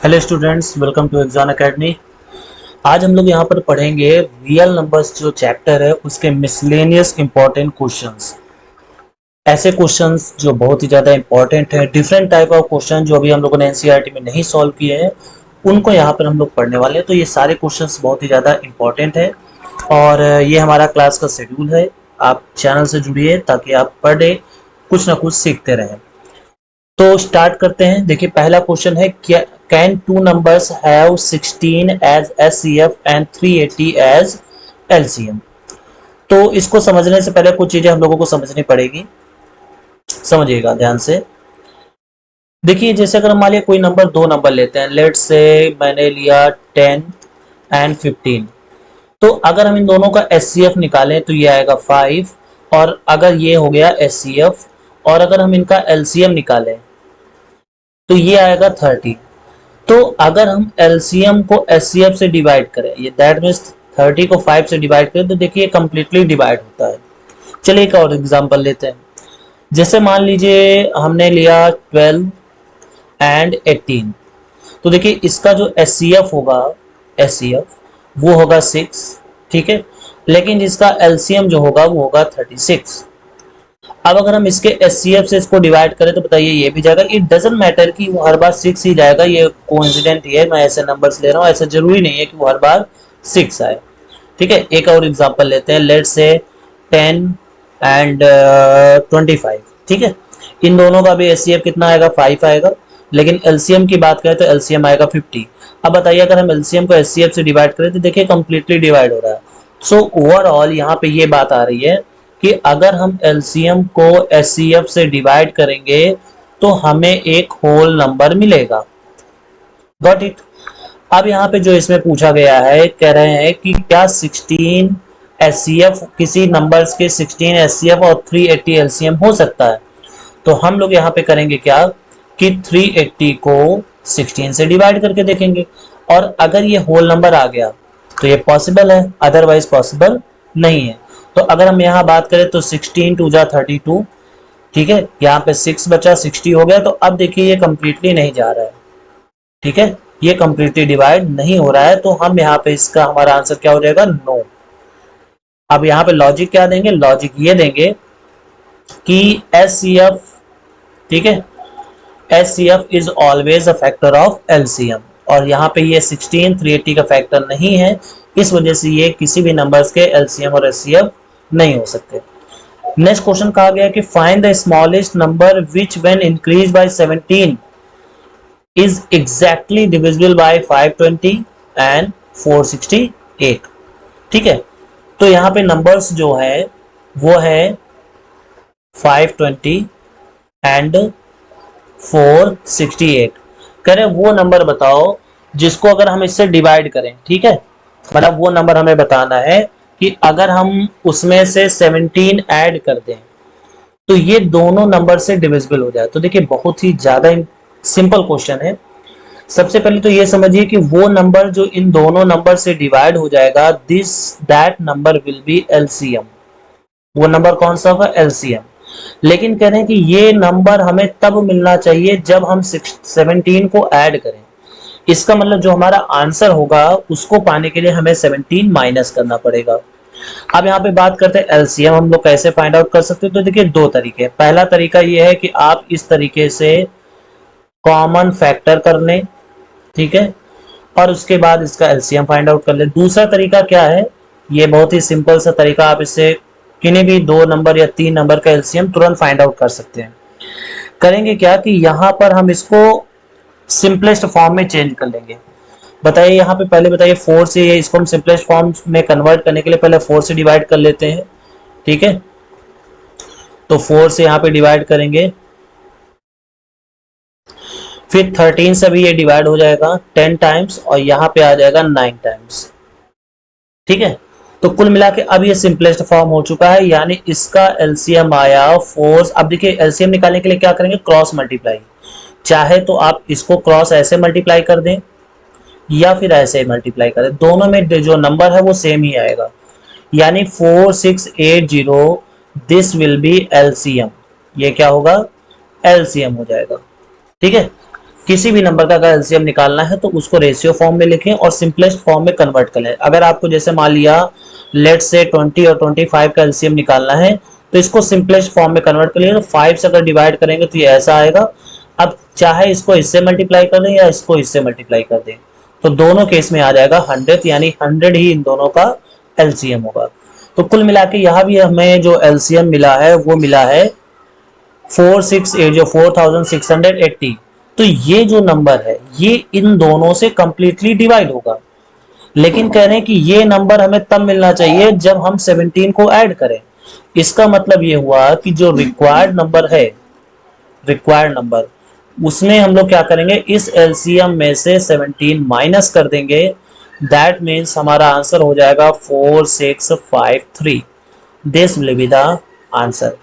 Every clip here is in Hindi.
Hello students, welcome to exam academy. आज हम लोग यहाँ पर पढ़ेंगे रियल नंबर्स जो चैप्टर है उसके मिसलेनियस इंपॉर्टेंट क्वेश्चंस। ऐसे क्वेश्चंस जो बहुत ही ज़्यादा इंपॉर्टेंट है, डिफरेंट टाइप ऑफ क्वेश्चन जो अभी हम लोगों ने एनसीईआरटी में नहीं सॉल्व किए हैं, उनको यहाँ पर हम लोग पढ़ने वाले हैं। तो ये सारे क्वेश्चंस बहुत ही ज़्यादा इंपॉर्टेंट है और ये हमारा क्लास का शेड्यूल है। आप चैनल से जुड़िए ताकि आप पर डे कुछ ना कुछ सीखते रहें। तो स्टार्ट करते हैं। देखिए, पहला क्वेश्चन है, क्या can two numbers have 16 as HCF and 380 as LCM. तो इसको समझने से पहले कुछ चीजें हम लोगों को समझनी पड़ेगी, समझिएगा ध्यान से। देखिए, जैसे अगर मान लिया कोई नंबर, दो नंबर लेते हैं, लेट्स से मैंने लिया 10 एंड 15। तो अगर हम इन दोनों का एचसीएफ निकालें तो ये आएगा 5, और अगर ये हो गया एचसीएफ, और अगर हम इनका एलसीएम निकालें तो ये आएगा 30। तो अगर हम एलसीएम को एचसीएफ से डिवाइड करें, ये दैट मीन्स 30 को 5 से डिवाइड करें, तो देखिए कंप्लीटली डिवाइड होता है। चलिए एक और एग्जांपल लेते हैं। जैसे मान लीजिए हमने लिया 12 एंड 18। तो देखिए इसका जो एचसीएफ होगा, एचसीएफ वो होगा 6, ठीक है। लेकिन जिसका एलसीएम जो होगा वो होगा 36। अब अगर हम इसके एचसीएफ से इसको डिवाइड करें तो बताइए ये भी जाएगा। इट डजेंट मैटर कि वो हर बार 6 ही जाएगा, ये कोइंसिडेंट ही है, मैं ऐसे नंबर्स ले रहा हूँ, ऐसा जरूरी नहीं है कि वो हर बार 6 आए, ठीक है। एक और एग्जांपल लेते हैं, लेट्स से 10 एंड 25, ठीक है। इन दोनों का भी एचसीएफ कितना आएगा, 5 आएगा। लेकिन एलसीएम की बात करें तो एलसीएम आएगा 50। अब बताइए अगर हम एलसीएम को एचसीएफ से डिवाइड करें तो देखिए कंप्लीटली डिवाइड हो रहा है। सो ओवरऑल यहाँ पे ये बात आ रही है कि अगर हम एलसीएम को एचसीएफ से डिवाइड करेंगे तो हमें एक होल नंबर मिलेगा। Got it. अब यहाँ पे जो इसमें पूछा गया है, कह रहे हैं कि क्या 16 एचसीएफ किसी नंबर्स के 16 एचसीएफ और 380 एलसीएम हो सकता है। तो हम लोग यहाँ पे करेंगे क्या कि 380 को 16 से डिवाइड करके देखेंगे, और अगर ये होल नंबर आ गया तो ये पॉसिबल है, अदरवाइज पॉसिबल नहीं है। तो अगर हम यहाँ बात करें तो 16 टू जा 32, ठीक है। यहाँ पे 6 बचा, 60 हो गया। तो अब देखिए ये कंप्लीटली नहीं जा रहा है, ठीक है, ये कंप्लीटली डिवाइड नहीं हो रहा है। तो हम यहाँ पे इसका हमारा आंसर क्या हो जाएगा, नो। अब यहाँ पे लॉजिक क्या देंगे, लॉजिक ये देंगे कि एचसीएफ, ठीक है, HCF is always a factor of LCM, और यहाँ पे ये 16 380 का फैक्टर नहीं है, इस वजह से ये किसी भी नंबर्स के एलसीएम और एचसीएफ नहीं हो सकते। नेक्स्ट क्वेश्चन कहा गया कि find the smallest number which when increase by 17 is exactly divisible by 520 and 468, ठीक है। तो यहाँ पे नंबर्स जो है वो है 520 एंड 468। कह रहे वो नंबर बताओ जिसको अगर हम इससे डिवाइड करें, ठीक है, मतलब वो नंबर हमें बताना है कि अगर हम उसमें से 17 ऐड कर दें तो ये दोनों नंबर से डिविजिबल हो जाए। तो देखिए बहुत ही ज्यादा सिंपल क्वेश्चन है। सबसे पहले तो ये समझिए कि वो नंबर जो इन दोनों नंबर से डिवाइड हो जाएगा, this that number will be LCM. वो नंबर कौन सा होगा, एलसीएम। लेकिन कह रहे हैं कि ये नंबर हमें तब मिलना चाहिए जब हम 17 को ऐड करें। इसका मतलब जो हमारा आंसर होगा उसको पाने के लिए हमें 17 माइनस करना पड़ेगा। अब यहाँ पे बात करते हैं एलसीएम हम लोग कैसे फाइंड आउट कर सकते हैं। तो देखिए दो तरीके। पहला तरीका ये है कि आप इस तरीके से कॉमन फैक्टर कर लें, ठीक है, और उसके बाद इसका एलसीएम फाइंड आउट कर ले। दूसरा तरीका क्या है, ये बहुत ही सिंपल सा तरीका, आप इससे किन्हीं भी दो नंबर या तीन नंबर का एलसीएम तुरंत फाइंड आउट कर सकते हैं। करेंगे क्या कि यहाँ पर हम इसको सिंपलेस्ट फॉर्म में चेंज कर लेंगे। बताइए यहाँ पे पहले बताइए 4 से ये इसको हम सिंपलेस्ट फॉर्म में कन्वर्ट करने के लिए पहले 4 से डिवाइड कर लेते हैं, ठीक है। तो 4 से यहाँ पे डिवाइड करेंगे, फिर 13 से भी ये डिवाइड हो जाएगा 10 टाइम्स, और यहाँ पे आ जाएगा 9 टाइम्स, ठीक है। तो कुल मिला के अब ये सिंपलेस्ट फॉर्म हो चुका है, यानी इसका एलसीएम आया 4। अब देखिए एलसीएम निकालने के लिए क्या करेंगे, क्रॉस मल्टीप्लाई। चाहे तो आप इसको क्रॉस ऐसे मल्टीप्लाई कर दें या फिर ऐसे मल्टीप्लाई करें, दोनों में जो नंबर है वो सेम ही आएगा। यानी 4680, दिस विल बी एलसीएम। ये क्या होगा, एलसीएम हो जाएगा, ठीक है। किसी भी नंबर का अगर एलसीएम निकालना है तो उसको रेशियो फॉर्म में लिखें और सिंपलेस्ट फॉर्म में कन्वर्ट कर लें। अगर आपको जैसे मान लिया लेट से 20 और 25 का एलसीएम निकालना है तो इसको सिंपलेस्ट फॉर्म में कन्वर्ट कर लिया, तो 5 से अगर डिवाइड करेंगे तो ये ऐसा आएगा। अब चाहे इसको इससे मल्टीप्लाई कर दें या इसको इससे मल्टीप्लाई कर दें, तो दोनों केस में आ जाएगा 100, यानी 100 ही इन दोनों का एलसीएम होगा। तो कुल मिला के यहाँ भी हमें जो एलसीएम मिला है वो मिला है 468, जो 4680। तो ये जो नंबर है ये इन दोनों से कंप्लीटली डिवाइड होगा, लेकिन कह रहे हैं कि ये नंबर हमें तब मिलना चाहिए जब हम 17 को ऐड करें। इसका मतलब ये हुआ कि जो रिक्वायर्ड नंबर है, रिक्वायर्ड नंबर, उसमें हम लोग क्या करेंगे, इस एलसीएम में से 17 माइनस कर देंगे। दैट मीन्स हमारा आंसर हो जाएगा 4653। This will be the answer.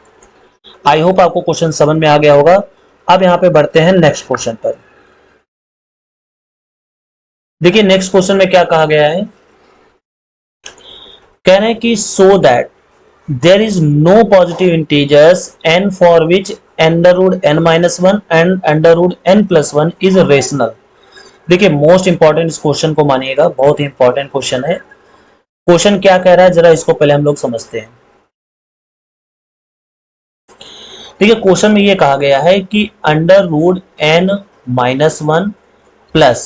I hope आपको क्वेश्चन समझ में आ गया होगा। अब यहां पे बढ़ते हैं नेक्स्ट क्वेश्चन पर। देखिए नेक्स्ट क्वेश्चन में क्या कहा गया है, कह रहे हैं कि so that there is no positive integers n for which under root n minus one and under root n plus one is rational. देखिए मोस्ट इंपॉर्टेंट इस क्वेश्चन को मानिएगा, बहुत ही इंपॉर्टेंट क्वेश्चन है। क्वेश्चन क्या कह रहा है जरा इसको पहले हम लोग समझते हैं। देखिए क्वेश्चन में ये कहा गया है कि under root n minus one plus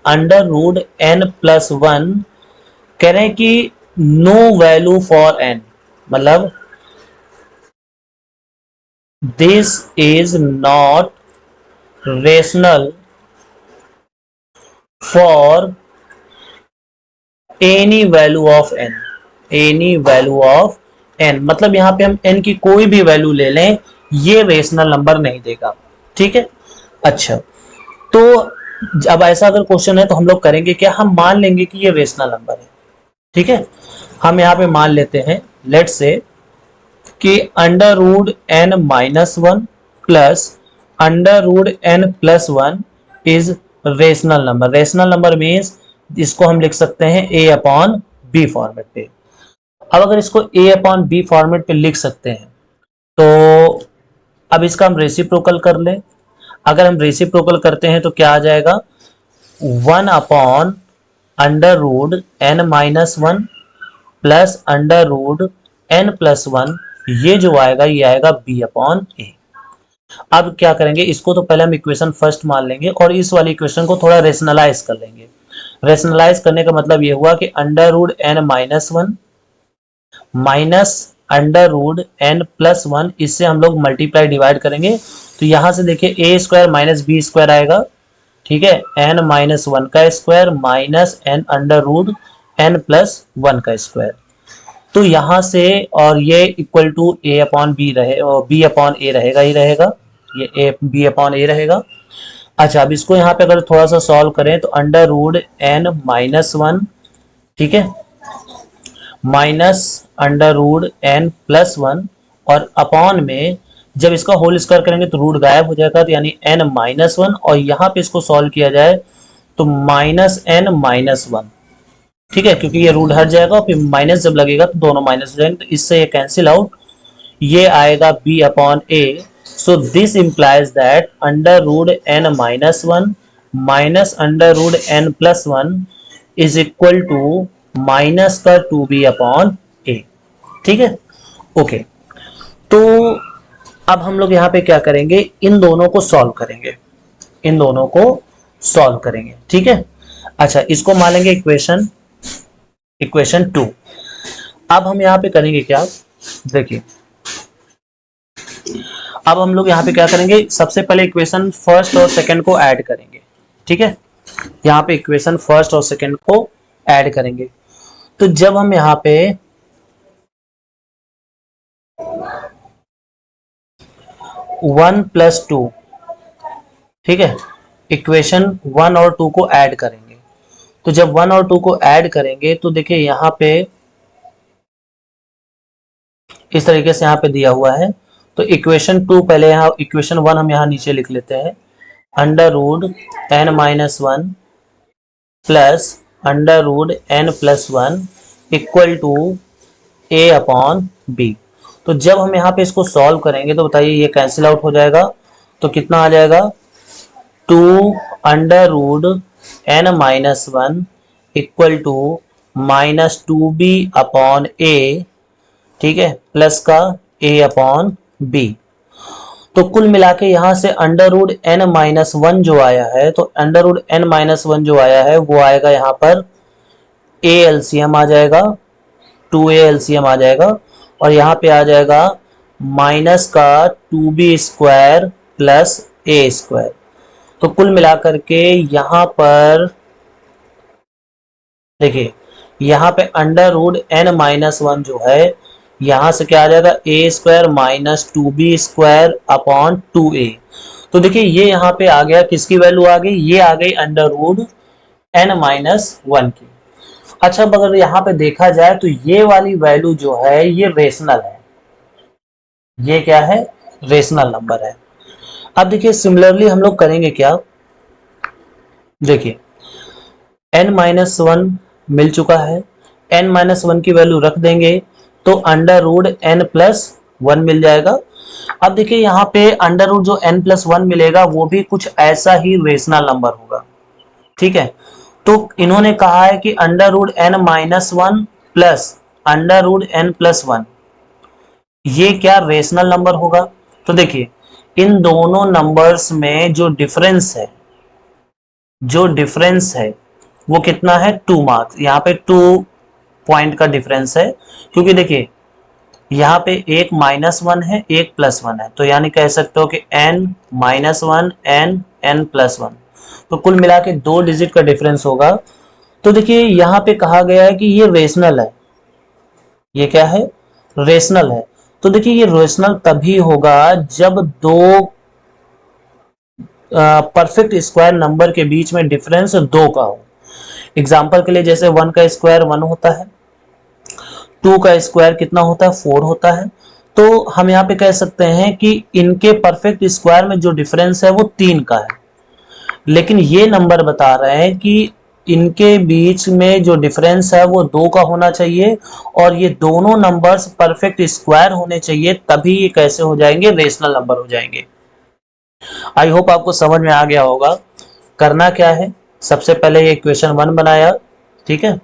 under root n plus one, कह रहे हैं कि नो वैल्यू फॉर n, मतलब this is not rational for any value of n, any value of n, मतलब यहां पे हम n की कोई भी वैल्यू ले लें ये रेशनल नंबर नहीं देगा। ठीक है, अच्छा तो अब ऐसा अगर क्वेश्चन है तो हम लोग करेंगे क्या, हम मान लेंगे कि ये रेशनल नंबर है। ठीक है, हम यहाँ पे मान लेते हैं लेट से कि under root n minus one plus under root n plus one is rational number. Rational number means इसको हम लिख सकते हैं a अपॉन बी फॉर्मेट पे। अब अगर इसको a अपॉन बी फॉर्मेट पे लिख सकते हैं तो अब इसका हम रेसिप्रोकल कर लें। अगर हम रेसिप्रोकल करते हैं तो क्या आ जाएगा, 1 upon under root n minus one plus under root n plus one, ये जो आएगा ये आएगा b अपॉन ए। अब क्या करेंगे, इसको तो पहले हम इक्वेशन फर्स्ट मान लेंगे और इस वाली इक्वेशन को थोड़ा रेशनलाइज कर लेंगे। रेशनलाइज करने का मतलब ये हुआ कि under root n minus one minus under root n plus one, इससे हम लोग मल्टीप्लाई डिवाइड करेंगे तो यहां से देखिए A square minus B square आएगा। ठीक है, n माइनस वन का square minus n under root n plus one का स्क्वायर, तो यहां से और ये equal to A upon B रहे और बी अपॉन ए रहेगा ही रहेगा, ये ए बी अपॉन ए रहेगा। अच्छा अब इसको यहाँ पे अगर थोड़ा सा सॉल्व करें तो under root n minus one, ठीक है, minus under root n plus one, और अपॉन में जब इसका होल स्क्वायर करेंगे तो रूट गायब हो जाएगा, तो यानी n माइनस वन, और यहाँ पे इसको सॉल्व किया जाए तो माइनस n माइनस वन। ठीक है, क्योंकि ये रूट हट जाएगा और फिर माइनस जब लगेगा तो दोनों माइनस हो जाएंगे, तो इससे ये कैंसिल आउट, ये आएगा b upon A. So this implies that under root n minus one minus under root n plus one is equal to minus का 2b अपॉन ए। ठीक है, ओके, तो अब हम लोग यहाँ पे क्या करेंगे, इन दोनों को सॉल्व करेंगे, इन दोनों को सॉल्व करेंगे। ठीक है, अच्छा इसको मान लेंगे इक्वेशन, इक्वेशन टू। अब हम यहाँ पे करेंगे क्या, देखिए अब हम लोग यहाँ पे क्या करेंगे, सबसे पहले इक्वेशन फर्स्ट और सेकंड को ऐड करेंगे। ठीक है, यहाँ पे इक्वेशन फर्स्ट और सेकंड को ऐड करेंगे, तो जब हम यहाँ पे 1 प्लस टू, ठीक है, इक्वेशन 1 और 2 को ऐड करेंगे, तो जब 1 और 2 को ऐड करेंगे तो देखिए यहाँ पे इस तरीके से यहाँ पे दिया हुआ है, तो इक्वेशन 2 पहले, यहाँ इक्वेशन 1 हम यहाँ नीचे लिख लेते हैं, under root n minus one plus under root n plus one equal to a upon B. तो जब हम यहाँ पे इसको सॉल्व करेंगे तो बताइए ये कैंसिल आउट हो जाएगा, तो कितना आ जाएगा, two under root N minus one equal to minus two b upon a, ठीक है, प्लस का ए अपॉन बी। तो कुल मिला के यहां से under root N minus one जो आया है, तो under root N minus one जो आया है वो आएगा यहां पर ए एलसीएम आ जाएगा, टू ए एलसीएम आ जाएगा, और यहां पे आ जाएगा माइनस का two b square plus a square. तो कुल मिलाकर के यहां पर देखिए, यहां पे under root N minus one जो है, यहां से क्या आ जाएगा a square minus two b square upon two a. तो देखिए ये यहां पे आ गया, किसकी वैल्यू आ गई, ये आ गई under root N minus one की। अच्छा, अगर यहां पे देखा जाए तो ये वाली वैल्यू जो है ये रेशनल है, ये क्या है, रेशनल नंबर है। अब देखिए सिमिलरली हम लोग करेंगे क्या, देखिए n माइनस वन मिल चुका है, n माइनस वन की वैल्यू रख देंगे तो under root n plus one मिल जाएगा। अब देखिए यहाँ पे अंडर रूट जो n प्लस वन मिलेगा वो भी कुछ ऐसा ही रेशनल नंबर होगा, ठीक है। तो इन्होंने कहा है कि under root n minus one plus under root n plus one, ये क्या रेशनल नंबर होगा। तो देखिए इन दोनों नंबर्स में जो डिफरेंस है, जो डिफरेंस है वो कितना है, टू मार्क्स, यहाँ पे टू पॉइंट का डिफरेंस है, क्योंकि देखिए यहाँ पे एक माइनस वन है एक प्लस वन है, तो यानी कह सकते हो कि n minus one N N plus one, तो कुल मिला के दो डिजिट का डिफरेंस होगा। तो देखिए यहाँ पे कहा गया है कि ये रेशनल है, ये क्या है, रेशनल है। तो देखिए ये रेशनल तभी होगा जब दो परफेक्ट स्क्वायर नंबर के बीच में डिफरेंस दो का हो। एग्जाम्पल के लिए जैसे वन का स्क्वायर वन होता है, टू का स्क्वायर कितना होता है, फोर होता है। तो हम यहाँ पे कह सकते हैं कि इनके परफेक्ट स्क्वायर में जो डिफरेंस है वो तीन का है, लेकिन ये नंबर बता रहे हैं कि इनके बीच में जो डिफरेंस है वो दो का होना चाहिए, और ये दोनों नंबर्स परफेक्ट स्क्वायर होने चाहिए, तभी ये कैसे हो जाएंगे, रेशनल नंबर हो जाएंगे। आई होप आपको समझ में आ गया होगा। करना क्या है, सबसे पहले ये इक्वेशन वन बनाया, ठीक है।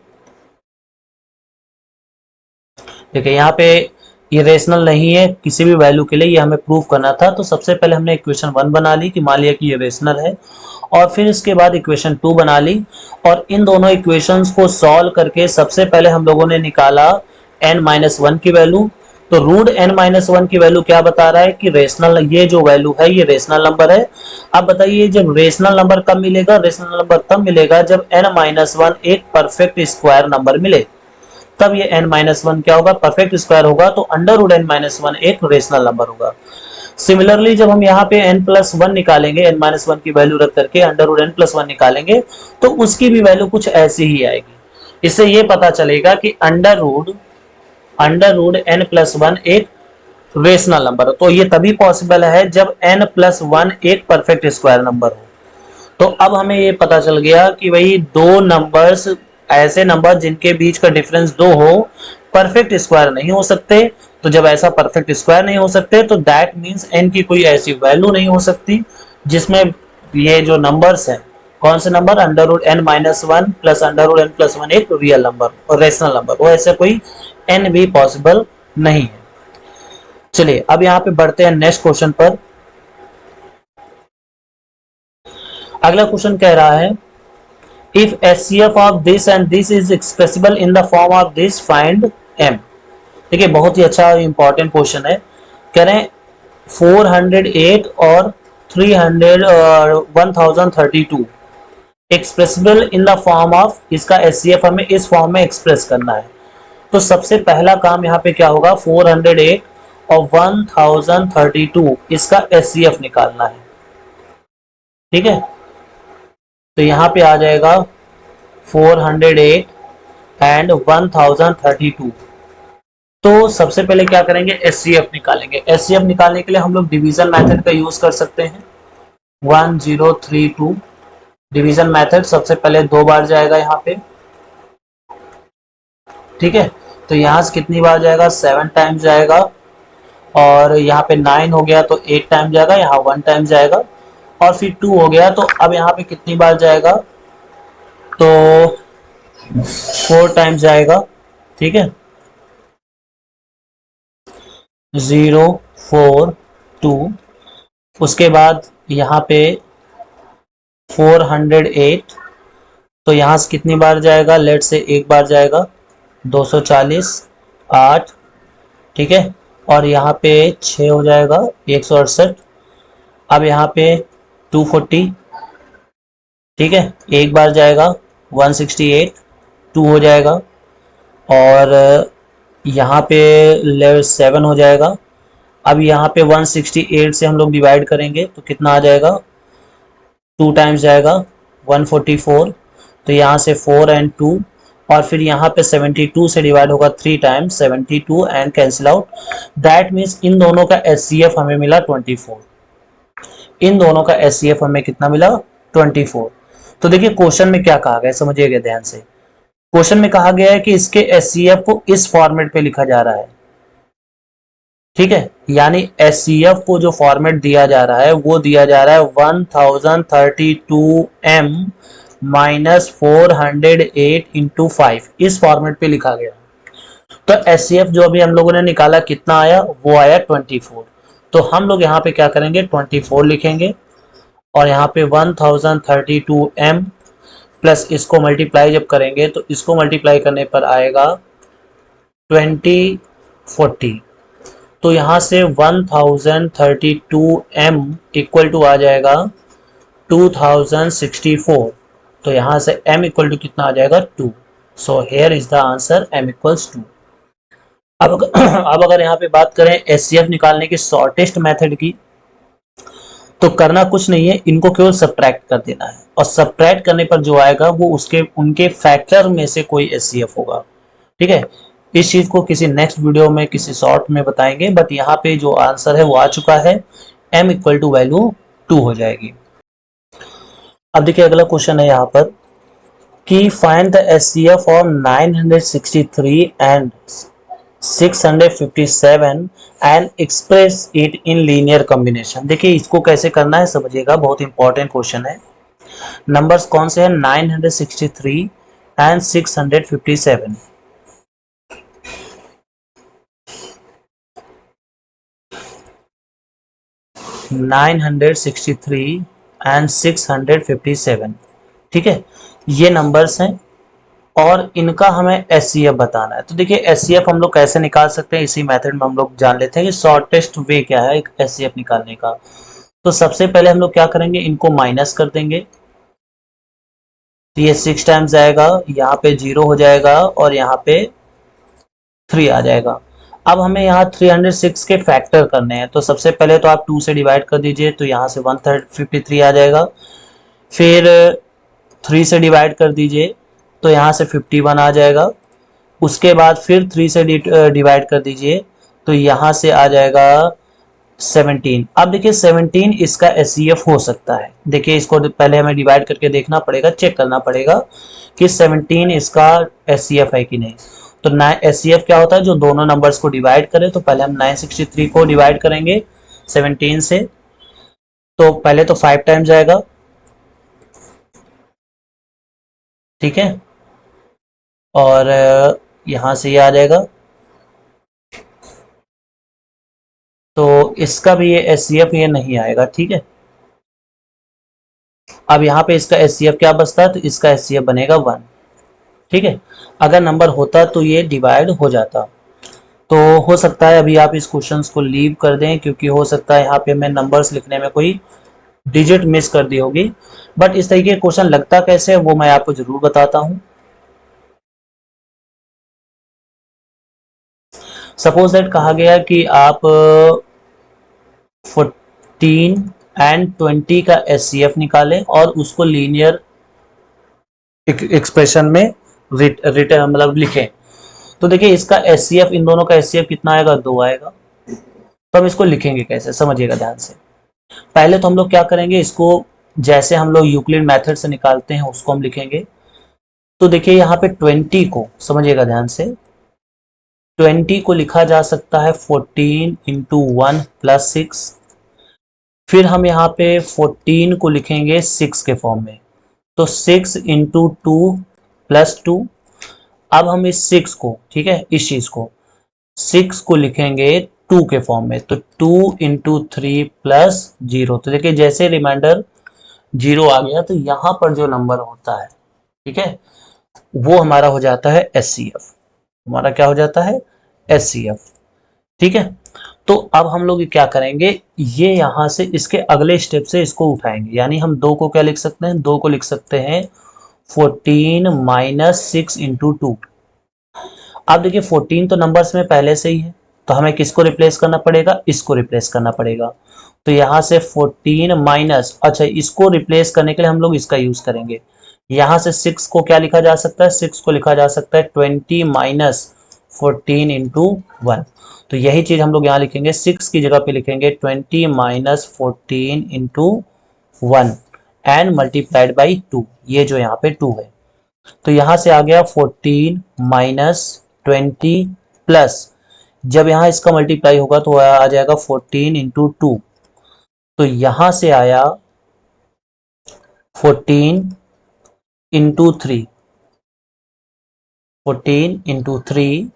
देखिए यहाँ पे ये रेशनल नहीं है किसी भी वैल्यू के लिए, ये हमें प्रूव करना था। तो सबसे पहले हमने इक्वेशन वन बना ली कि मान लिया कि ये रेशनल है, और फिर इसके बाद इक्वेशन टू बना ली, और इन दोनों इक्वेशंस को सॉल्व करके सबसे पहले हम लोगों ने निकाला n माइनस वन की वैल्यू। तो रूट n माइनस वन की वैल्यू क्या बता रहा है कि रेशनल, ये जो वैल्यू है ये रेशनल नंबर है। अब बताइए जब रेशनल नंबर कब मिलेगा, रेशनल नंबर तब मिलेगा जब n माइनस वन एक परफेक्ट स्क्वायर नंबर मिले, तब ये n माइनस वन क्या होगा, परफेक्ट स्क्वायर होगा, तो under root n minus one एक रेशनल नंबर होगा। सिमिलरली जब हम यहाँ पे n प्लस वन निकालेंगे, n माइनस वन की वैल्यू रख करके under root n plus one निकालेंगे, तो उसकी भी वैल्यू कुछ ऐसी ही आएगी। इससे ये पता चलेगा कि under root n plus one एक रेशनल नंबर, तो ये तभी पॉसिबल है जब n प्लस वन एक परफेक्ट स्क्वायर नंबर हो। तो अब हमें ये पता चल गया कि भाई दो नंबर्स, ऐसे नंबर जिनके बीच का डिफरेंस दो हो, परफेक्ट स्क्वायर नहीं हो सकते। तो जब ऐसा परफेक्ट स्क्वायर नहीं हो सकते तो दैट मींस n की कोई ऐसी वैल्यू नहीं हो सकती जिसमें ये जो नंबर्स हैं, कौन से number, under root n minus one plus under root n plus one एक रियल नंबर और रेशनल नंबर, वो ऐसा कोई n भी पॉसिबल नहीं है। चलिए अब यहाँ पे बढ़ते हैं नेक्स्ट क्वेश्चन पर। अगला क्वेश्चन कह रहा है if HCF of this and this is expressible in the form of this, find m। देखिए बहुत ही अच्छा इंपॉर्टेंट क्वेश्चन है। कह रहे हैं 408 और 300 1032 expressible in the form of, इसका HCF हमें इस फॉर्म में एक्सप्रेस करना है। तो सबसे पहला काम यहाँ पे क्या होगा, 408 और 1032 इसका HCF निकालना है, ठीक है। तो यहाँ पे आ जाएगा 408 एंड 1032। तो सबसे पहले क्या करेंगे, HCF निकालेंगे। HCF निकालने के लिए हम लोग डिवीजन मेथड का यूज कर सकते हैं। 1032 डिवीजन मेथड, सबसे पहले दो बार जाएगा यहाँ पे, ठीक है। तो यहाँ से कितनी बार जाएगा, 7 टाइम्स जाएगा, और यहाँ पे 9 हो गया तो 8 टाइम जाएगा, यहाँ 1 टाइम जाएगा, और फिर 2 हो गया, तो अब यहाँ पे कितनी बार जाएगा, तो 4 टाइम्स जाएगा, ठीक है, 0 4 2। उसके बाद यहाँ पे 408, तो यहाँ से कितनी बार जाएगा, लेट से एक बार जाएगा, 240 8, ठीक है, और यहाँ पे 6 हो जाएगा, 168। अब यहाँ पे 240, ठीक है, एक बार जाएगा, 168, 2 हो जाएगा, और यहाँ पे लेवल 7 हो जाएगा। अब यहाँ पे 168 से हम लोग डिवाइड करेंगे तो कितना आ जाएगा, 2 टाइम्स जाएगा, 144, तो यहाँ से 4 एंड 2, और फिर यहाँ पे 72 से डिवाइड होगा 3 times, 72 and cancel out. That means in दोनों का एचसीएफ हमें मिला 24। इन दोनों का एचसीएफ हमें कितना मिला, 24। तो देखिए क्वेश्चन में क्या कहा गया, समझिएगा ध्यान से। क्वेश्चन में कहा गया है कि इसके एचसीएफ को इस फॉर्मेट पे लिखा जा रहा है, ठीक है, यानी एचसीएफ को जो फॉर्मेट दिया जा रहा है वो दिया जा रहा है 1032 m माइनस 408 इंटू 5, इस फॉर्मेट पे लिखा गया। तो एचसीएफ जो अभी हम लोगों ने निकाला कितना आया, वो आया 24। तो हम लोग यहाँ पे क्या करेंगे, 24 लिखेंगे, और यहाँ पे 1032 m प्लस इसको मल्टीप्लाई जब करेंगे तो इसको मल्टीप्लाई करने पर आएगा 2040। तो यहाँ से 1032 m इक्वल टू आ जाएगा 2064। तो यहाँ से m इक्वल टू कितना आ जाएगा, 2। So here is the answer, m equals 2। अब अगर यहाँ पे बात करें एचसीएफ निकालने की शॉर्टेस्ट मेथड की, तो करना कुछ नहीं है, इनको केवल सब्ट्रैक्ट कर देना है, और सब्ट्रैक्ट करने पर जो आएगा वो उसके उनके फैक्टर में से कोई एचसीएफ होगा, ठीक है। इस चीज को किसी नेक्स्ट वीडियो में किसी शॉर्ट में बताएंगे, बट यहाँ पे जो आंसर है वो आ चुका है, m इक्वल टू वैल्यू 2 हो जाएगी। अब देखिए अगला क्वेश्चन है यहाँ पर कि find the HCF of 963 and 657 and express it in linear combination. देखिए इसको कैसे करना है समझिएगा, बहुत इंपॉर्टेंट क्वेश्चन है। नंबर्स कौन से हैं, 963 एंड 657। 963 एंड 657, ठीक है, ये नंबर्स हैं और इनका हमें एचसीएफ बताना है। तो देखिए एचसीएफ हम लोग कैसे निकाल सकते हैं, इसी मेथड में हम लोग जान लेते हैं कि शॉर्टेस्ट वे क्या है एक एचसीएफ निकालने का। तो सबसे पहले हम लोग क्या करेंगे, इनको माइनस कर देंगे, तो ये 6 टाइम्स आएगा, यहाँ पे 0 हो जाएगा और यहाँ पे 3 आ जाएगा। अब हमें यहाँ 306 के फैक्टर करने हैं, तो सबसे पहले तो आप 2 से डिवाइड कर दीजिए, तो यहाँ से 153 आ जाएगा। फिर 3 से डिवाइड कर दीजिए, तो यहाँ से 51 आ जाएगा। उसके बाद फिर 3 से डिवाइड कर दीजिए, तो यहाँ से आ जाएगा 17। अब देखिए 17 इसका एचसीएफ हो सकता है। देखिए इसको पहले हमें डिवाइड करके देखना पड़ेगा, चेक करना पड़ेगा कि 17 इसका एचसीएफ है कि नहीं। तो एचसीएफ क्या होता है, जो दोनों नंबर्स को डिवाइड करें। तो पहले हम 963 को डिवाइड करेंगे 17 से, तो पहले तो 5 टाइम्स जाएगा, ठीक है, और यहां से ये आ जाएगा, तो इसका भी ये एचसीएफ ये नहीं आएगा, ठीक है। अब यहाँ पे इसका एचसीएफ क्या बचता है, तो इसका एचसीएफ बनेगा 1, ठीक है। अगर नंबर होता तो ये डिवाइड हो जाता। तो हो सकता है अभी आप इस क्वेश्चन को लीव कर दें, क्योंकि हो सकता है यहाँ पे मैं नंबर्स लिखने में कोई डिजिट मिस कर दी होगी। बट इस तरीके का क्वेश्चन लगता कैसे है वो मैं आपको जरूर बताता हूँ। सपोज दैट कहा गया कि आप 14 एंड 20 का एचसीएफ निकालें और उसको लीनियर एक्सप्रेशन में रिटर्न मतलब लिखें। तो देखिए इसका एचसीएफ, इन दोनों का एचसीएफ कितना आएगा, 2 आएगा। तो हम इसको लिखेंगे कैसे, समझिएगा ध्यान से। पहले तो हम लोग क्या करेंगे, इसको जैसे हम लोग यूक्लिड मेथड से निकालते हैं उसको हम लिखेंगे। तो देखिए यहाँ पे 20 को समझिएगा ध्यान से, 20 को लिखा जा सकता है 14 इंटू 1 प्लस 6, फिर हम यहाँ पे 14 को लिखेंगे 6 के फॉर्म में, तो 6 इंटू 2 प्लस 2। अब हम इस 6 को, ठीक है, इस चीज को 6 को लिखेंगे 2 के फॉर्म में, तो 2 इंटू 3 प्लस 0। तो देखिए जैसे रिमाइंडर 0 आ गया तो यहां पर जो नंबर होता है, ठीक है, वो हमारा हो जाता है एचसीएफ। हमारा क्या हो जाता है? एचसीएफ। ठीक है, तो अब हम लोग क्या करेंगे, ये यहां से इसके अगले स्टेप से इसको उठाएंगे, यानी हम 2 को क्या लिख सकते हैं, 2 को लिख सकते हैं 14 माइनस 6 इंटू 2। अब देखिए 14 तो नंबर्स में पहले से ही है, तो हमें किसको रिप्लेस करना पड़ेगा, इसको रिप्लेस करना पड़ेगा। तो यहां से 14 माइनस, अच्छा इसको रिप्लेस करने के लिए हम लोग इसका यूज करेंगे। यहां से 6 को क्या लिखा जा सकता है, 6 को लिखा जा सकता है 20 माइनस 14 इंटू 1। तो यही चीज हम लोग यहाँ लिखेंगे, 6 की जगह पे लिखेंगे 20 minus 14 into 1 and multiplied by 2। ये जो यहाँ पे 2 है, तो यहां से आ गया 14 माइनस 20 प्लस, जब यहां इसका मल्टीप्लाई होगा तो आ जाएगा 14 इंटू 2। तो यहां से आया 14 इंटू 3, 14 इंटू 3।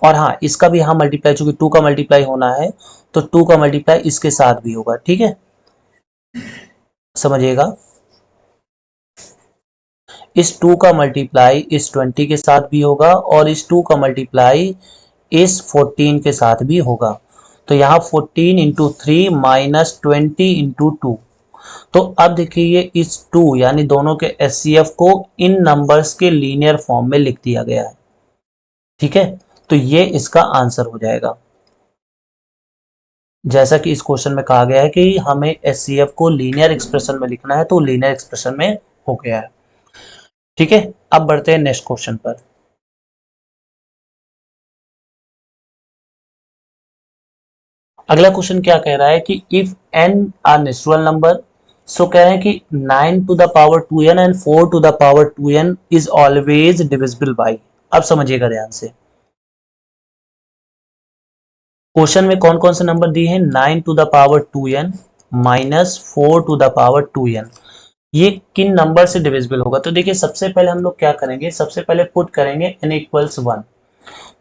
और हाँ, इसका भी यहां मल्टीप्लाई, चूंकि 2 का मल्टीप्लाई होना है तो 2 का मल्टीप्लाई इसके साथ भी होगा। ठीक है, समझिएगा, इस 2 का मल्टीप्लाई इस 20 के साथ भी होगा और इस 2 का मल्टीप्लाई इस 14 के साथ भी होगा। तो यहाँ 14 इंटू 3 माइनस 20 इंटू 2। तो अब देखिए इस 2 यानी दोनों के एचसीएफ को इन नंबर्स के लीनियर फॉर्म में लिख दिया गया है। ठीक है, तो ये इसका आंसर हो जाएगा, जैसा कि इस क्वेश्चन में कहा गया है कि हमें एचसीएफ को लीनियर एक्सप्रेशन में लिखना है, तो लीनियर एक्सप्रेशन में हो गया है। ठीक है, अब बढ़ते हैं नेक्स्ट क्वेश्चन पर। अगला क्वेश्चन क्या कह रहा है कि if n are natural number, so कह रहे हैं कि 9 to the power 2n and 4 to the power 2n is always divisible by. अब समझिएगा ध्यान से, क्वेश्चन में कौन कौन से नंबर दिए हैं, 9 to the power 2n minus 4 to the power 2n, ये किन नंबर से डिविजिबल होगा। तो देखिए सबसे पहले हम लोग क्या करेंगे, सबसे पहले पुट करेंगे n इक्वल्स 1।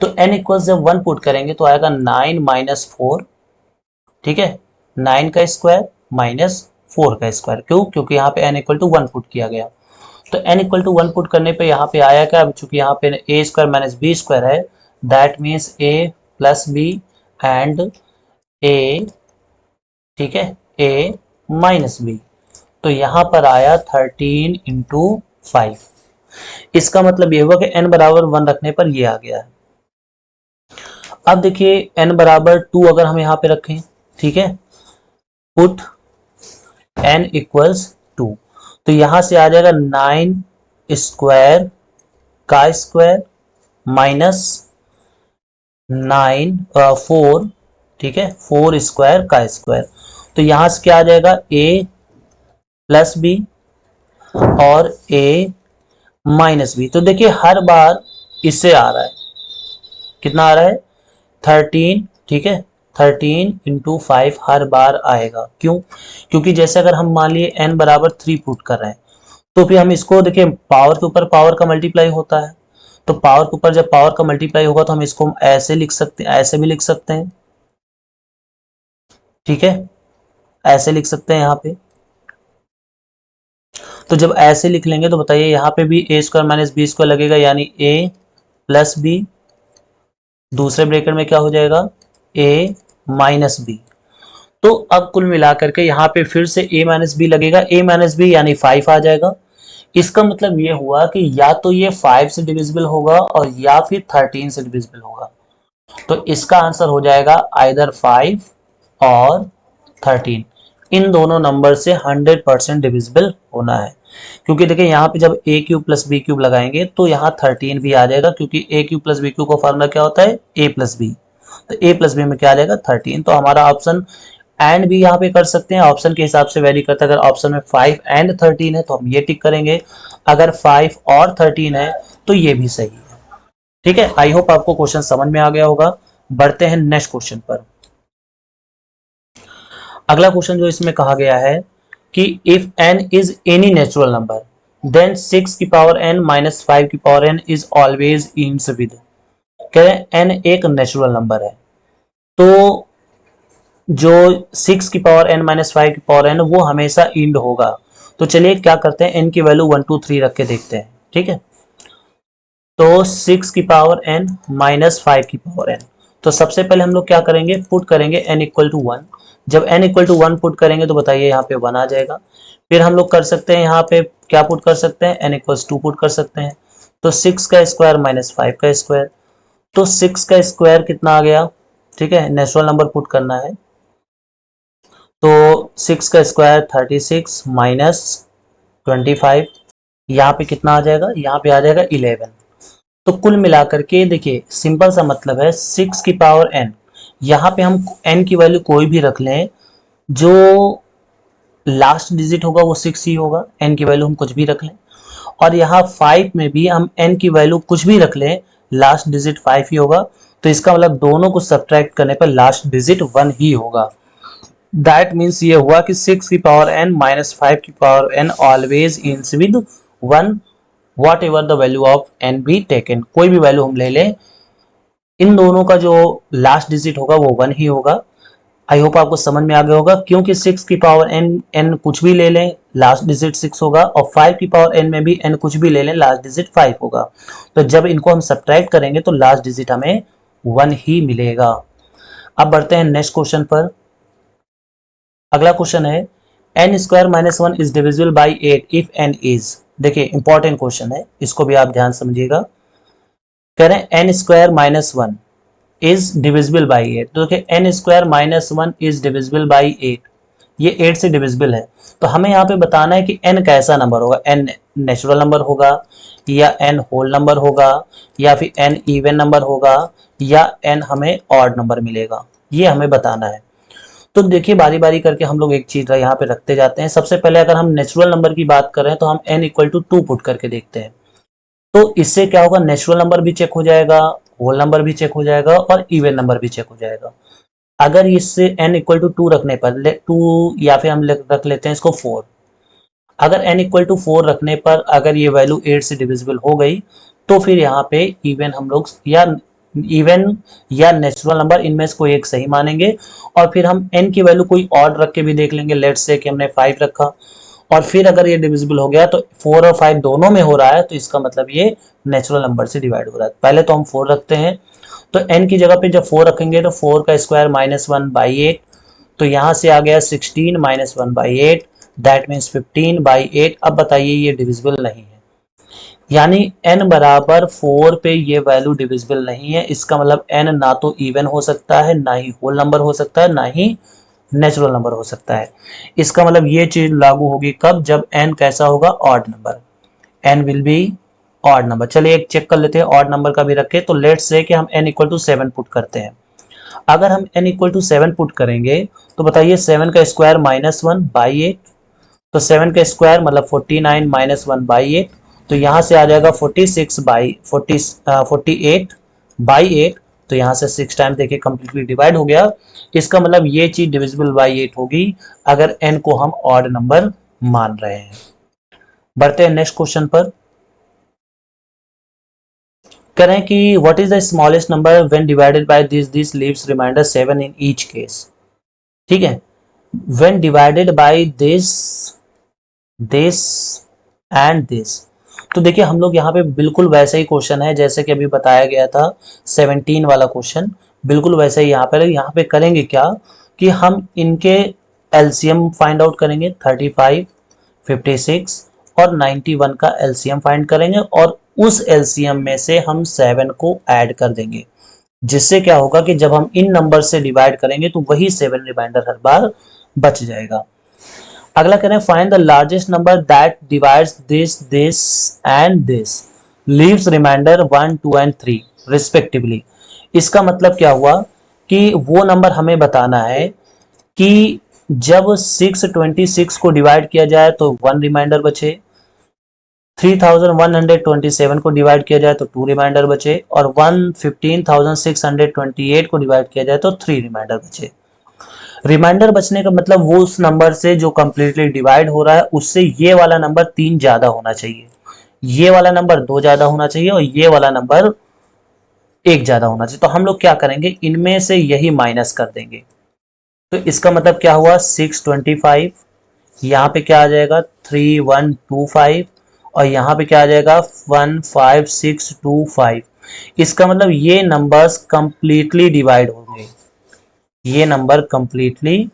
तो n इक्वल्स जब 1 पुट करेंगे तो आएगा 9 माइनस 4, ठीक है, 9 का स्क्वायर माइनस 4 का स्क्वायर। क्यों, क्योंकि यहाँ पे n इक्वल टू 1 पुट किया गया। तो n इक्वल टू 1 पुट करने पे यहाँ पे आया क्या, चूंकि यहाँ पे a square minus B square है, that means a plus b and a, ठीक है, a माइनस बी। तो यहाँ पर आया 13 इंटू 5। इसका मतलब ये हुआ कि n बराबर 1 रखने पर ये आ गया है। अब देखिए n बराबर 2 अगर हम यहाँ पे रखें, ठीक है, पुट n इक्वल्स 2, तो यहां से आ जाएगा 9 स्क्वायर का स्क्वायर माइनस 9 4, ठीक है, 4 स्क्वायर का स्क्वायर। तो यहां से क्या आ जाएगा, a प्लस बी और a माइनस बी। तो देखिए हर बार इससे आ रहा है, कितना आ रहा है, 13, ठीक है, 13 इंटू 5 हर बार आएगा। क्यों, क्योंकि जैसे अगर हम मान लिए n बराबर 3 पुट कर रहे हैं, तो फिर हम इसको देखिए पावर के ऊपर पावर का मल्टीप्लाई होता है, तो पावर के ऊपर जब पावर का मल्टीप्लाई होगा तो हम इसको ऐसे लिख सकते हैं, ऐसे भी लिख सकते हैं, ठीक है, ऐसे लिख सकते हैं यहाँ पे। तो जब ऐसे लिख लेंगे तो बताइए यहाँ पे भी ए स्क्वायर माइनस बी स्क्वायर लगेगा, यानी ए प्लस बी, दूसरे ब्रैकेट में क्या हो जाएगा, ए माइनस बी। तो अब कुल मिलाकर के यहाँ पे फिर से a माइनस बी लगेगा, a माइनस बी यानी 5 आ जाएगा। इसका मतलब ये हुआ कि या तो ये 5 से डिविजिबल होगा और या फिर 13 से डिविजिबल होगा। तो इसका आंसर हो जाएगा आइदर 5 और 13, इन दोनों नंबर से 100% डिविजिबल होना है। क्योंकि देखिए यहाँ पे जब a cube plus B cube लगाएंगे तो यहाँ 13 भी आ जाएगा, क्योंकि a cube plus B cube का फॉर्मूला क्या होता है, a प्लस बी। तो a प्लस बी में क्या आ जाएगा, 13। तो हमारा ऑप्शन एंड भी यहाँ पे कर सकते हैं, ऑप्शन के हिसाब से वेरी करता है। अगर ऑप्शन में 5 एंड 13 है तो हम ये टिक करेंगे, अगर 5 और 13 है तो ये भी सही है। ठीक है, आई होप आपको क्वेश्चन समझ में आ गया होगा। बढ़ते हैं नेक्स्ट क्वेश्चन पर। अगला क्वेश्चन जो इसमें कहा गया है कि if n is any natural number then 6 की पावर n माइनस 5 की power n is always ends with. कह रहे हैं n एक नेचुरल नंबर है, तो जो 6 की पावर n माइनस 5 की पावर n वो हमेशा इंड होगा। तो चलिए क्या करते हैं, n की वैल्यू 1 2 3 रख के देखते हैं। ठीक है, तो 6 की पावर n माइनस 5 की पावर n, तो सबसे पहले हम लोग क्या करेंगे, पुट करेंगे n इक्वल टू 1। जब n इक्वल टू 1 पुट करेंगे तो बताइए यहाँ पे 1 आ जाएगा। फिर हम लोग कर सकते हैं यहाँ पे क्या पुट कर सकते हैं, n इक्वल्स 2 पुट कर सकते हैं। तो 6 का स्क्वायर माइनस 5 का स्क्वायर, तो 6 का स्क्वायर कितना आ गया। ठीक है, नेचुरल नंबर पुट करना है, तो 6 का स्क्वायर 36 माइनस 25, यहाँ पे कितना आ जाएगा, यहाँ पे आ जाएगा 11। तो कुल मिलाकर के देखिए सिंपल सा मतलब है 6 की पावर n, यहाँ पे हम n की वैल्यू कोई भी रख लें, जो लास्ट डिजिट होगा वो 6 ही होगा, n की वैल्यू हम कुछ भी रख लें। और यहाँ 5 में भी हम n की वैल्यू कुछ भी रख लें, लास्ट डिजिट 5 ही होगा। तो इसका मतलब दोनों को सब्ट्रैक्ट करने पर लास्ट डिजिट 1 ही होगा। दैट मीन्स ये हुआ कि 6 की पावर n माइनस 5 की power n always ends with 1 whatever the value of n be taken. कोई भी वैल्यू हम ले लें, इन दोनों का जो लास्ट डिजिट होगा वो 1 ही होगा। आई होप आपको समझ में आ गया होगा, क्योंकि 6 की पावर n कुछ भी ले लें लास्ट डिजिट 6 होगा, और 5 की पावर n में भी n कुछ भी ले लें लास्ट डिजिट 5 होगा। तो जब इनको हम सब्ट्रैक्ट करेंगे तो लास्ट डिजिट हमें 1 ही मिलेगा। अब बढ़ते हैं नेक्स्ट क्वेश्चन पर। अगला क्वेश्चन है n square minus 1 is divisible by 8 if n is. देखिए इंपॉर्टेंट क्वेश्चन है, इसको भी आप ध्यान समझिएगा। कह रहे हैं n square minus 1 is divisible by 8। तो देखिए n square minus 1 is divisible by 8, ये 8 से डिविजिबल है। तो हमें यहाँ पे बताना है कि n कैसा नंबर होगा, n नेचुरल नंबर होगा, या n होल नंबर होगा, या फिर n इवन नंबर होगा, या n हमें ऑड नंबर मिलेगा, ये हमें बताना है। तो देखिए बारी बारी करके हम लोग एक चीज यहाँ पे रखते जाते हैं। सबसे पहले अगर हम नेचुरल नंबर की बात करें तो हम n इक्वल टू 2 पुट करके देखते हैं। तो इससे क्या होगा, नेचुरल नंबर भी चेक हो जाएगा, होल नंबर भी चेक हो जाएगा, और इवन नंबर भी चेक हो जाएगा। अगर इससे n इक्वल टू 2 रखने पर 2, या फिर हम रख लेते हैं इसको 4। अगर n इक्वल टू 4 रखने पर अगर ये वैल्यू 8 से डिविजिबल हो गई, तो फिर यहाँ पे इवन हम लोग या इवन या नेचुरल नंबर इनमें से कोई एक सही मानेंगे। और फिर हम n की वैल्यू कोई ऑड रख के भी देख लेंगे, लेट्स से कि हमने 5 रखा, और फिर अगर ये डिविजिबल हो गया तो 4 और 5 दोनों में हो रहा है, तो इसका मतलब ये नेचुरल नंबर से डिवाइड हो रहा है। पहले तो हम 4 रखते हैं, तो n की जगह पे जब 4 रखेंगे तो 4 का स्क्वायर माइनस 1 बाई 8, तो यहाँ से आ गया 16 minus 1 by 8, that means 15 by 8। अब बताइए ये डिविजिबल नहीं है, यानी n बराबर 4 पे ये वैल्यू डिविजिबल नहीं है। इसका मतलब n ना तो इवन हो सकता है, ना ही होल नंबर हो सकता है, ना ही नेचुरल नंबर हो सकता है। इसका मतलब ये चीज लागू होगी कब, जब n कैसा होगा, odd number, n will be odd number. चलिए एक चेक कर लेते हैं ऑड नंबर का भी रखे, तो लेट्स से कि हम n इक्वल टू 7 पुट करते हैं। अगर हम n इक्वल टू 7 पुट करेंगे तो बताइए 7 का स्क्वायर माइनस 1 बाई 8, तो 7 का स्क्वायर मतलब 49 माइनस 1 बाई 8, तो यहाँ से आ जाएगा 46 बाई 48 बाई 8। तो यहाँ से 6 टाइम देखिए कंप्लीटली डिवाइड हो गया। इसका मतलब ये चीज डिविजिबल बाई 8 होगी अगर n को हम ऑड नंबर मान रहे हैं। बढ़ते हैं नेक्स्ट क्वेश्चन पर। करें कि what is the smallest number when divided by this leaves remainder 7 in each case. ठीक है, when divided by this this and this. तो देखिए हम लोग यहाँ पे बिल्कुल वैसा ही क्वेश्चन है जैसे कि अभी बताया गया था 17 वाला क्वेश्चन, बिल्कुल वैसा ही यहाँ पे करेंगे क्या कि हम इनके एलसीएम फाइंड आउट करेंगे। 35, 56 और 91 का एलसीएम फाइंड करेंगे, और उस एलसीएम में से हम 7 को ऐड कर देंगे, जिससे क्या होगा कि जब हम इन नंबर से डिवाइड करेंगे तो वही 7 रिमाइंडर हर बार बच जाएगा। अगला करें find the largest number that divides this and this leaves remainder 1 2 and 3 respectively. इसका मतलब क्या हुआ कि वो नंबर हमें बताना है कि जब 626 को डिवाइड किया जाए तो 1 रिमाइंडर बचे, 3127 को डिवाइड किया जाए तो 2 रिमाइंडर बचे, और 115,628 को डिवाइड किया जाए तो 3 रिमाइंडर बचे। रिमाइंडर बचने का मतलब वो उस नंबर से जो कंप्लीटली डिवाइड हो रहा है उससे ये वाला नंबर 3 ज्यादा होना चाहिए, ये वाला नंबर 2 ज्यादा होना चाहिए और ये वाला नंबर 1 ज्यादा होना चाहिए। तो हम लोग क्या करेंगे, इनमें से यही माइनस कर देंगे। तो इसका मतलब क्या हुआ, 625, यहाँ पे क्या आ जाएगा 3125 और यहाँ पे क्या आ जाएगा 15625। इसका मतलब ये नंबर्स कंप्लीटली डिवाइड होंगे, ये नंबर कंप्लीटली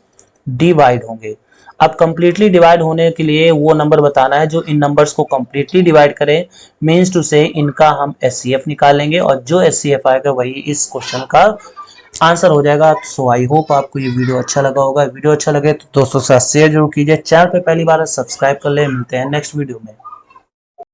डिवाइड होंगे। अब कंप्लीटली डिवाइड होने के लिए वो नंबर बताना है जो इन नंबर्स को कंप्लीटली डिवाइड करे, मीन्स टू से इनका हम एचसीएफ निकालेंगे और जो एचसीएफ आएगा वही इस क्वेश्चन का आंसर हो जाएगा। सो आई होप आपको ये वीडियो अच्छा लगा होगा। वीडियो अच्छा लगे तो दोस्तों के साथ शेयर जरूर कीजिए। चैनल पे पहली बार सब्सक्राइब कर ले। मिलते हैं नेक्स्ट वीडियो में।